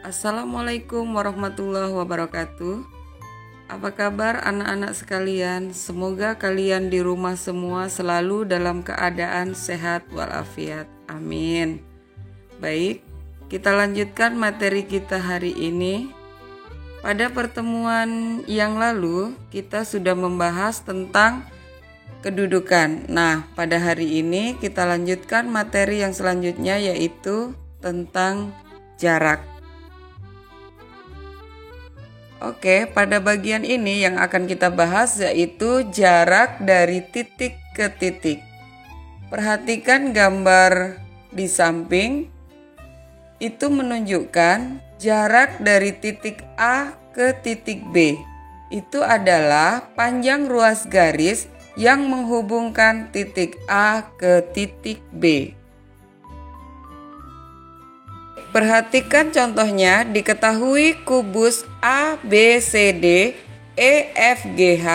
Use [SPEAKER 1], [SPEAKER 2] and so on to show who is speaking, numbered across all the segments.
[SPEAKER 1] Assalamualaikum warahmatullahi wabarakatuh. Apa kabar anak-anak sekalian? Semoga kalian di rumah semua selalu dalam keadaan sehat walafiat. Amin. Baik, kita lanjutkan materi kita hari ini. Pada pertemuan yang lalu kita sudah membahas tentang kedudukan. Nah, pada hari ini kita lanjutkan materi yang selanjutnya, yaitu tentang jarak. Oke, pada bagian ini yang akan kita bahas yaitu jarak dari titik ke titik. Perhatikan gambar di samping. Itu menunjukkan jarak dari titik A ke titik B. Itu adalah panjang ruas garis yang menghubungkan titik A ke titik B. Perhatikan contohnya, diketahui kubus ABCD EFGH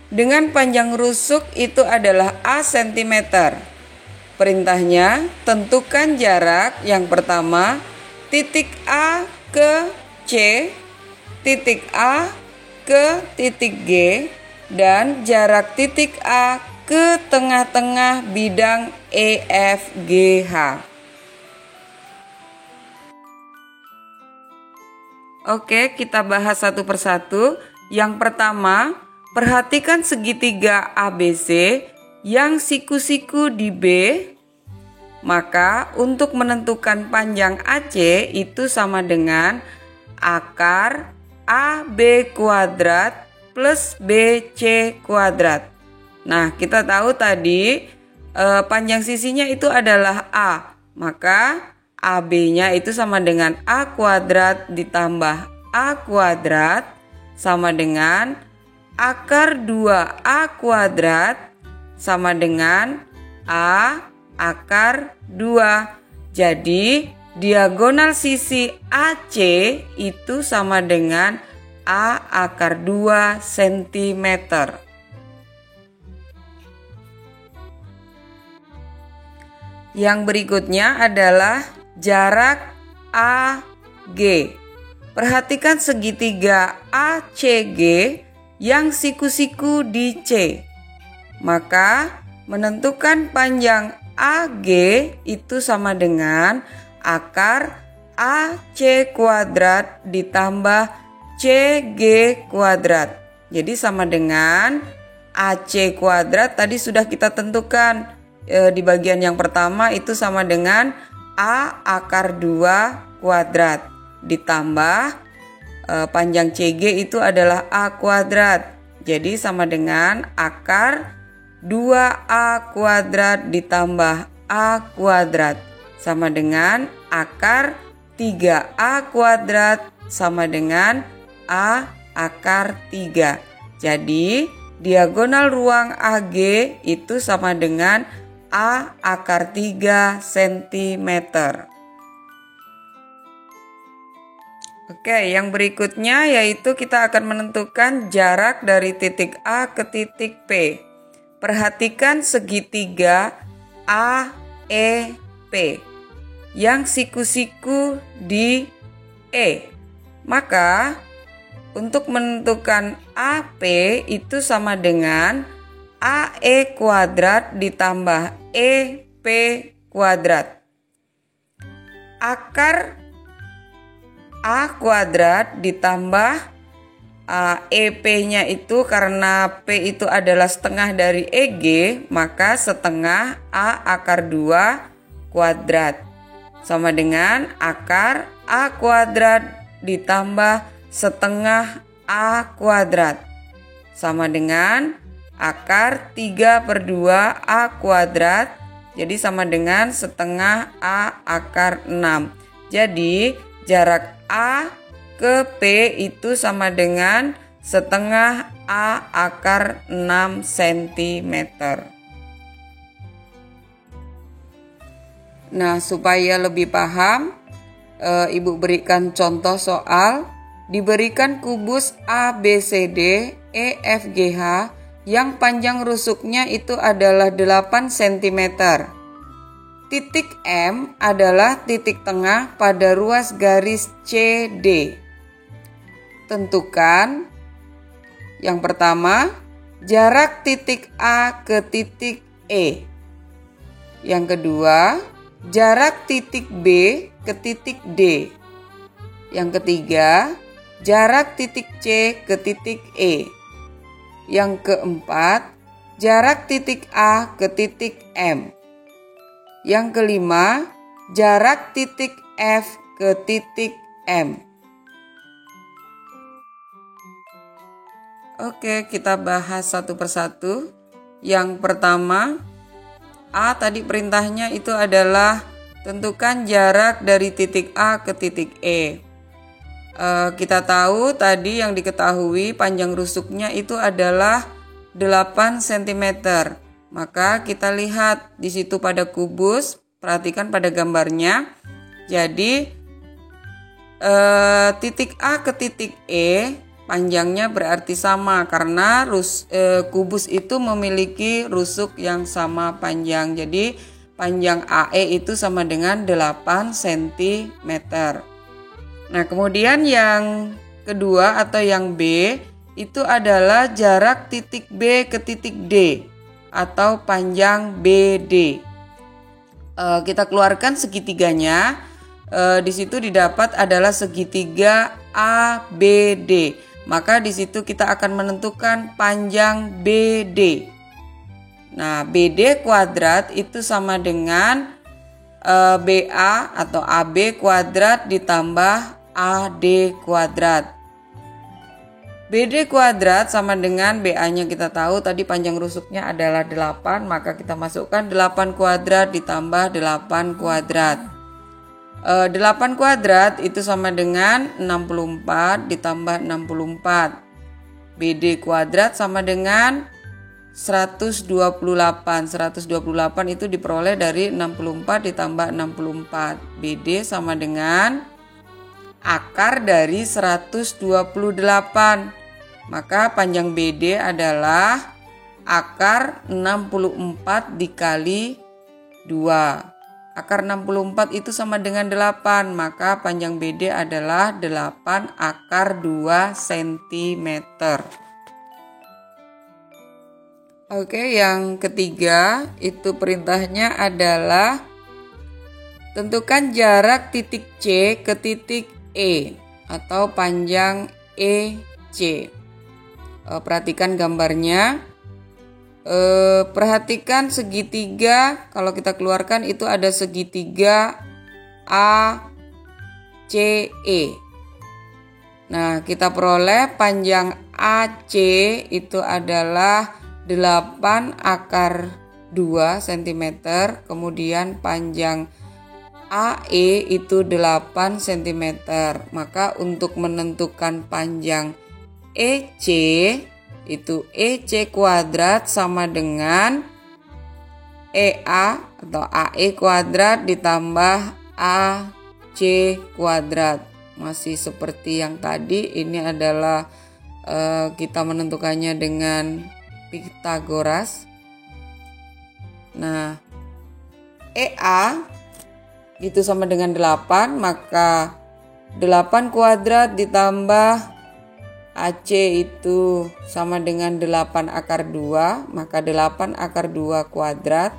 [SPEAKER 1] dengan panjang rusuk itu adalah A cm. Perintahnya, tentukan jarak yang pertama titik A ke C, titik A ke titik G, dan jarak titik A ke tengah-tengah bidang EFGH. Oke, kita bahas satu persatu. Yang pertama, perhatikan segitiga ABC yang siku-siku di B. Maka untuk menentukan panjang AC itu sama dengan akar AB kuadrat plus BC kuadrat. Nah, kita tahu tadi panjang sisinya itu adalah A. Maka AB-nya itu sama dengan A kuadrat ditambah A kuadrat sama dengan akar 2A kuadrat sama dengan A akar 2. Jadi diagonal sisi AC itu sama dengan A akar 2 cm. Yang berikutnya adalah jarak AG. Perhatikan segitiga ACG yang siku-siku di C. Maka menentukan panjang AG itu sama dengan akar AC kuadrat ditambah CG kuadrat. Jadi sama dengan AC kuadrat tadi sudah kita tentukan di bagian yang pertama itu sama dengan A akar 2 kuadrat ditambah panjang CG itu adalah A kuadrat. Jadi sama dengan akar 2A kuadrat ditambah A kuadrat sama dengan akar 3A kuadrat sama dengan A akar 3. Jadi diagonal ruang AG itu sama dengan A akar 3 cm. Oke, yang berikutnya yaitu kita akan menentukan jarak dari titik A ke titik P. Perhatikan segitiga AEP yang siku-siku di E. Maka untuk menentukan AP itu sama dengan AE kuadrat ditambah EP kuadrat. Akar A kuadrat ditambah EP-nya itu karena P itu adalah setengah dari EG, maka setengah A akar 2 kuadrat sama dengan akar A kuadrat ditambah setengah A kuadrat sama dengan akar 3/2 A kuadrat, jadi sama dengan setengah A akar 6. Jadi jarak A ke P itu sama dengan setengah A akar 6 cm. Nah, supaya lebih paham, Ibu berikan contoh soal. Diberikan kubus ABCD EFGH yang panjang rusuknya itu adalah 8 cm. Titik M adalah titik tengah pada ruas garis CD. Tentukan yang pertama, jarak titik A ke titik E. Yang kedua, jarak titik B ke titik D. Yang ketiga, jarak titik C ke titik E. Yang keempat, jarak titik A ke titik M. Yang kelima, jarak titik F ke titik M. Oke, kita bahas satu persatu. Yang pertama, A tadi perintahnya itu adalah tentukan jarak dari titik A ke titik E. Kita tahu tadi yang diketahui panjang rusuknya itu adalah 8 cm. Maka kita lihat di situ pada kubus, perhatikan pada gambarnya. Jadi titik A ke titik E panjangnya berarti sama karena kubus itu memiliki rusuk yang sama panjang. Jadi panjang AE itu sama dengan 8 cm. Nah, kemudian yang kedua atau yang B itu adalah jarak titik B ke titik D atau panjang BD. Kita keluarkan segitiganya. Di situ didapat adalah segitiga ABD. Maka di situ kita akan menentukan panjang BD. Nah, BD kuadrat itu sama dengan BA atau AB kuadrat ditambah AD kuadrat. BD kuadrat sama dengan BA-nya kita tahu tadi panjang rusuknya adalah 8, maka kita masukkan 8 kuadrat ditambah 8 kuadrat. 8 kuadrat itu sama dengan 64 ditambah 64. BD kuadrat sama dengan 128. 128 itu diperoleh dari 64 ditambah 64. BD sama dengan akar dari 128. Maka panjang BD adalah akar 64 dikali 2. Akar 64 itu sama dengan 8. Maka panjang BD adalah 8 akar 2 cm. Oke, yang ketiga itu perintahnya adalah tentukan jarak titik C ke titik E atau panjang EC. Perhatikan gambarnya. Perhatikan segitiga. Kalau kita keluarkan itu ada segitiga ACE. Nah, kita peroleh panjang AC itu adalah 8 akar 2 cm. Kemudian panjang AE itu 8 cm. Maka untuk menentukan panjang EC itu EC kuadrat sama dengan EA atau AE kuadrat ditambah AC kuadrat. Masih seperti yang tadi, ini adalah kita menentukannya dengan Pythagoras. Nah, EA itu sama dengan 8, maka 8 kuadrat ditambah AC itu sama dengan 8 akar 2, maka 8 akar 2 kuadrat.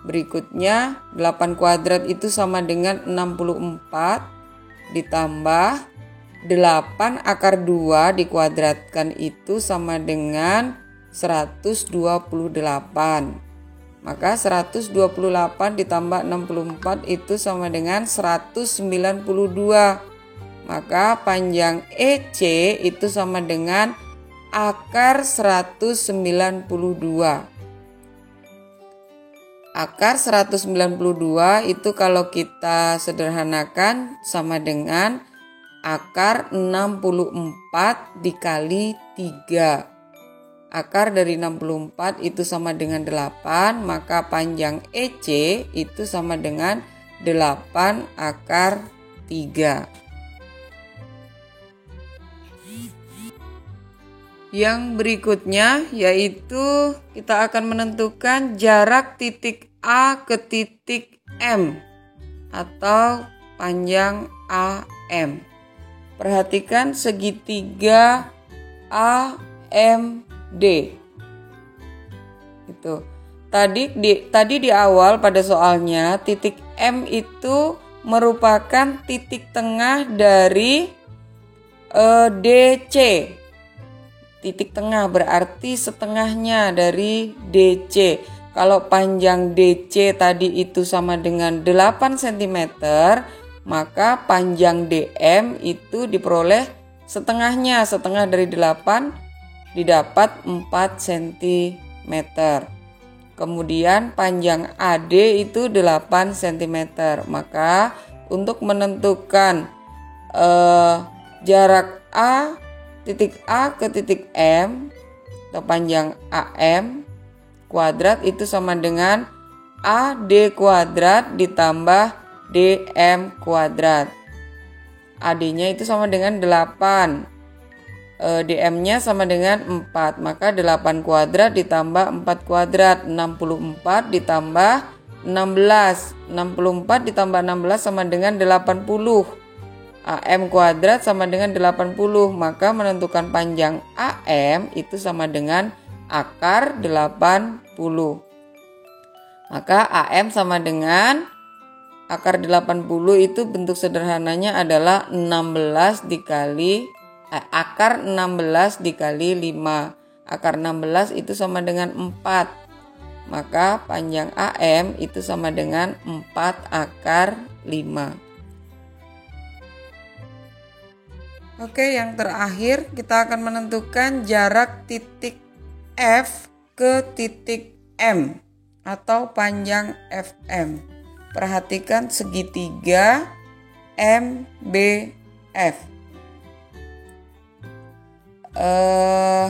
[SPEAKER 1] Berikutnya 8 kuadrat itu sama dengan 64 ditambah 8 akar 2 dikuadratkan itu sama dengan 128. Maka 128 ditambah 64 itu sama dengan 192. Maka panjang EC itu sama dengan akar 192. Akar 192 itu kalau kita sederhanakan sama dengan akar 64 dikali 3. Akar dari 64 itu sama dengan 8, maka panjang EC itu sama dengan 8 akar 3. Yang berikutnya yaitu kita akan menentukan jarak titik A ke titik M atau panjang AM. Perhatikan segitiga AMD. Itu. Tadi di awal pada soalnya titik M itu merupakan titik tengah dari DC. Titik tengah berarti setengahnya dari DC. Kalau panjang DC tadi itu sama dengan 8 cm, maka panjang DM itu diperoleh setengahnya. Setengah dari 8 didapat 4 cm. Kemudian panjang AD itu 8 cm. Maka untuk menentukan jarak titik A ke titik M atau panjang AM kuadrat itu sama dengan AD kuadrat ditambah DM kuadrat. AD-nya itu sama dengan 8. DM-nya sama dengan 4. Maka 8 kuadrat ditambah 4 kuadrat. 64 ditambah 16. 64 ditambah 16 sama dengan 80. AM kuadrat sama dengan 80. Maka menentukan panjang AM itu sama dengan akar 80. Maka AM sama dengan akar 80 itu bentuk sederhananya adalah 16 dikali akar 16 dikali 5. Akar 16 itu sama dengan 4. Maka panjang AM itu sama dengan 4 akar 5. Oke, yang terakhir kita akan menentukan jarak titik F ke titik M atau panjang FM. Perhatikan segitiga MBF.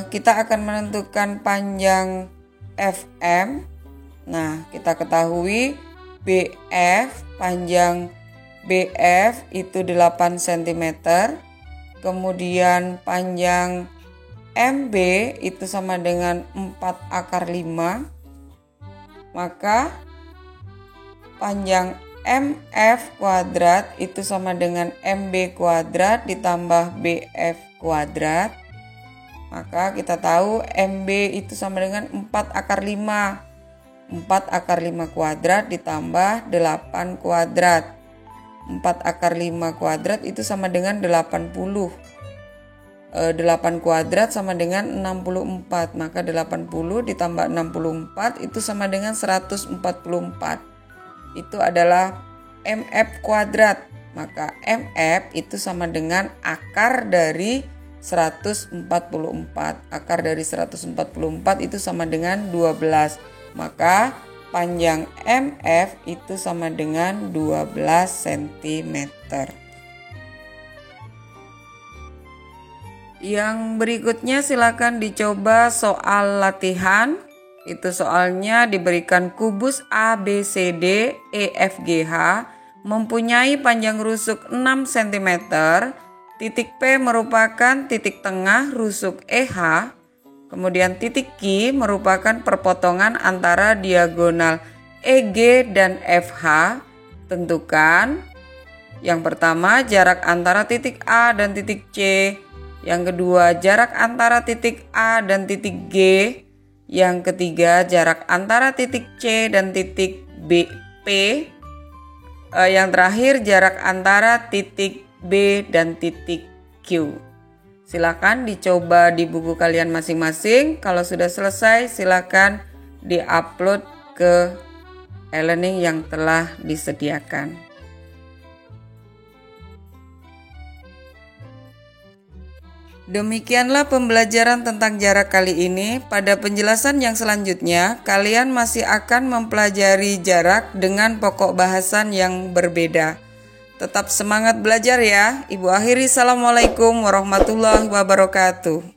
[SPEAKER 1] Kita akan menentukan panjang FM. Nah, kita ketahui BF, panjang BF itu 8 cm. Kemudian panjang MB itu sama dengan 4 akar 5. Maka panjang MF kuadrat itu sama dengan MB kuadrat ditambah BF kuadrat. Maka kita tahu MB itu sama dengan 4 akar 5. 4 akar 5 kuadrat ditambah 8 kuadrat. 4 akar 5 kuadrat itu sama dengan 80. 8 kuadrat sama dengan 64. Maka 80 ditambah 64 itu sama dengan 144. Itu adalah MF kuadrat. Maka MF itu sama dengan akar dari 144. Akar dari 144 itu sama dengan 12. Maka panjang MF itu sama dengan 12 cm. Yang berikutnya silakan dicoba soal latihan. Itu soalnya diberikan kubus ABCD EFGH mempunyai panjang rusuk 6 cm. Titik P merupakan titik tengah rusuk EH. Kemudian titik Q merupakan perpotongan antara diagonal EG dan FH. Tentukan yang pertama jarak antara titik A dan titik C. Yang kedua jarak antara titik A dan titik G. Yang ketiga jarak antara titik C dan titik P. Yang terakhir jarak antara titik B dan titik Q. Silakan dicoba di buku kalian masing-masing. Kalau sudah selesai silakan diupload ke e-learning yang telah disediakan. Demikianlah pembelajaran tentang jarak kali ini. Pada penjelasan yang selanjutnya, kalian masih akan mempelajari jarak dengan pokok bahasan yang berbeda. Tetap semangat belajar ya. Ibu akhiri, assalamualaikum warahmatullahi wabarakatuh.